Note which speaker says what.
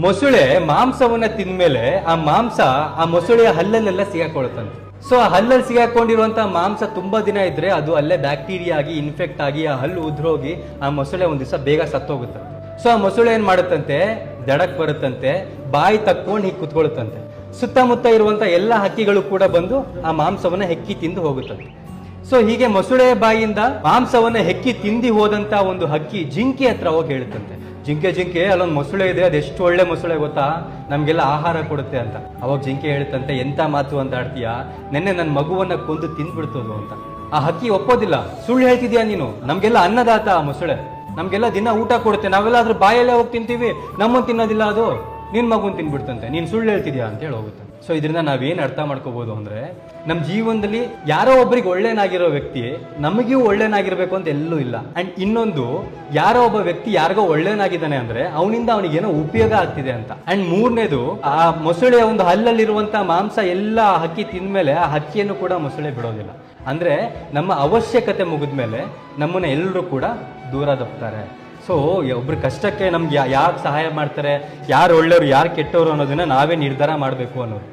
Speaker 1: ಮೊಸಳೆ ಮಾಂಸವನ್ನ ತಿಂದ್ಮೇಲೆ ಆ ಮಾಂಸ ಆ ಮೊಸಳೆಯ ಹಲ್ಲಲ್ಲೆಲ್ಲ ಸಿಗಾಕೊಳುತ್ತಂತೆ. ಸೊ ಆ ಹಲ್ಲಲ್ಲಿ ಸಿಗಾಕೊಂಡಿರುವಂತಹ ಮಾಂಸ ತುಂಬಾ ದಿನ ಇದ್ರೆ ಅದು ಅಲ್ಲೇ ಬ್ಯಾಕ್ಟೀರಿಯಾ ಆಗಿ ಇನ್ಫೆಕ್ಟ್ ಆಗಿ ಆ ಹಲ್ಲು ಉದ್ರೋಗಿ ಆ ಮೊಸಳೆ ಒಂದ್ ದಿವಸ ಬೇಗ ಸತ್ತೋಗುತ್ತೆ. ಸೊ ಆ ಮೊಸಳೆ ಏನ್ ಮಾಡುತ್ತಂತೆ, ದಡಕ್ ಬರುತ್ತಂತೆ, ಬಾಯಿ ತಕ್ಕೊಂಡು ಹೀಗೆ ಕುತ್ಕೊಳ್ಳುತ್ತಂತೆ. ಸುತ್ತಮುತ್ತ ಇರುವಂತ ಎಲ್ಲ ಹಕ್ಕಿಗಳು ಕೂಡ ಬಂದು ಆ ಮಾಂಸವನ್ನ ಹೆಕ್ಕಿ ತಿಂದು ಹೋಗುತ್ತಂತೆ. ಸೊ ಹೀಗೆ ಮೊಸಳೆ ಬಾಯಿಯಿಂದ ಮಾಂಸವನ್ನ ಹೆಕ್ಕಿ ತಿಂದಿ ಹೋದಂತ ಒಂದು ಹಕ್ಕಿ ಜಿಂಕೆ ಹತ್ರ ಹೋಗಿ ಹೇಳುತ್ತಂತೆ, ಜಿಂಕೆ ಅಲ್ಲೊಂದು ಮೊಸಳೆ ಇದೆ, ಅದೆಷ್ಟು ಒಳ್ಳೆ ಮೊಸಳೆ ಗೊತ್ತಾ, ನಮ್ಗೆಲ್ಲ ಆಹಾರ ಕೊಡುತ್ತೆ ಅಂತ. ಅವಾಗ ಜಿಂಕೆ ಹೇಳುತ್ತಂತೆ, ಎಂತ ಮಾತು ಅಂತ ಆಡ್ತೀಯಾ, ನೆನ್ನೆ ನನ್ನ ಮಗುವನ್ನ ಕೊಂದು ತಿಂದ್ಬಿಡ್ತದು ಅಂತ. ಆ ಹಕ್ಕಿ ಒಪ್ಪೋದಿಲ್ಲ, ಸುಳ್ಳು ಹೇಳ್ತಿದ್ಯಾ ನೀನು, ನಮ್ಗೆಲ್ಲ ಅನ್ನದಾತ ಆ ಮೊಸಳೆ, ನಮ್ಗೆಲ್ಲ ದಿನ ಊಟ ಕೊಡುತ್ತೆ, ನಾವೆಲ್ಲ ಅದ್ರ ಬಾಯಲ್ಲೇ ಹೋಗಿ ತಿಂತೀವಿ, ನಮ್ಮನ್ನು ತಿನ್ನೋದಿಲ್ಲ ಅದು, ನಿನ್ ಮಗುನ್ ತಿನ್ಬಿಡ್ತಂತೆ, ನೀನ್ ಸುಳ್ಳು ಹೇಳ್ತಿದ್ಯಾ ಅಂತ ಹೇಳಿ ಹೋಗುತ್ತೆ. ಸೊ ಇದರಿಂದ ನಾವೇನ್ ಅರ್ಥ ಮಾಡ್ಕೋಬಹುದು ಅಂದ್ರೆ, ನಮ್ ಜೀವನದಲ್ಲಿ ಯಾರೋ ಒಬ್ಬರಿಗೆ ಒಳ್ಳೆನಾಗಿರೋ ವ್ಯಕ್ತಿ ನಮಗೂ ಒಳ್ಳೆನಾಗಿರ್ಬೇಕು ಅಂತ ಎಲ್ಲೂ ಇಲ್ಲ. ಅಂಡ್ ಇನ್ನೊಂದು, ಯಾರೋ ಒಬ್ಬ ವ್ಯಕ್ತಿ ಯಾರಿಗೋ ಒಳ್ಳೆನಾಗಿದ್ದಾನೆ ಅಂದ್ರೆ ಅವನಿಂದ ಅವನಿಗೇನೋ ಉಪಯೋಗ ಆಗ್ತಿದೆ ಅಂತ. ಅಂಡ್ ಮೂರನೇದು, ಆ ಮೊಸಳೆಯ ಒಂದು ಹಲ್ಲಲ್ಲಿರುವಂತ ಮಾಂಸ ಎಲ್ಲ ಹಕ್ಕಿ ತಿಂದ್ಮೇಲೆ ಆ ಹಕ್ಕಿಯನ್ನು ಕೂಡ ಮೊಸಳೆ ಬಿಡೋದಿಲ್ಲ. ಅಂದ್ರೆ ನಮ್ಮ ಅವಶ್ಯಕತೆ ಮುಗಿದ್ಮೇಲೆ ನಮ್ಮನ್ನ ಎಲ್ಲರೂ ಕೂಡ ದೂರ ದಬ್ತಾರೆ. ಸೊ ಒಬ್ರ ಕಷ್ಟಕ್ಕೆ ನಮ್ಗೆ ಯಾರು ಸಹಾಯ ಮಾಡ್ತಾರೆ, ಯಾರು ಒಳ್ಳೆಯವರು ಯಾರು ಕೆಟ್ಟವರು ಅನ್ನೋದನ್ನ ನಾವೇ ನಿರ್ಧಾರ ಮಾಡಬೇಕು ಅನ್ನೋದು.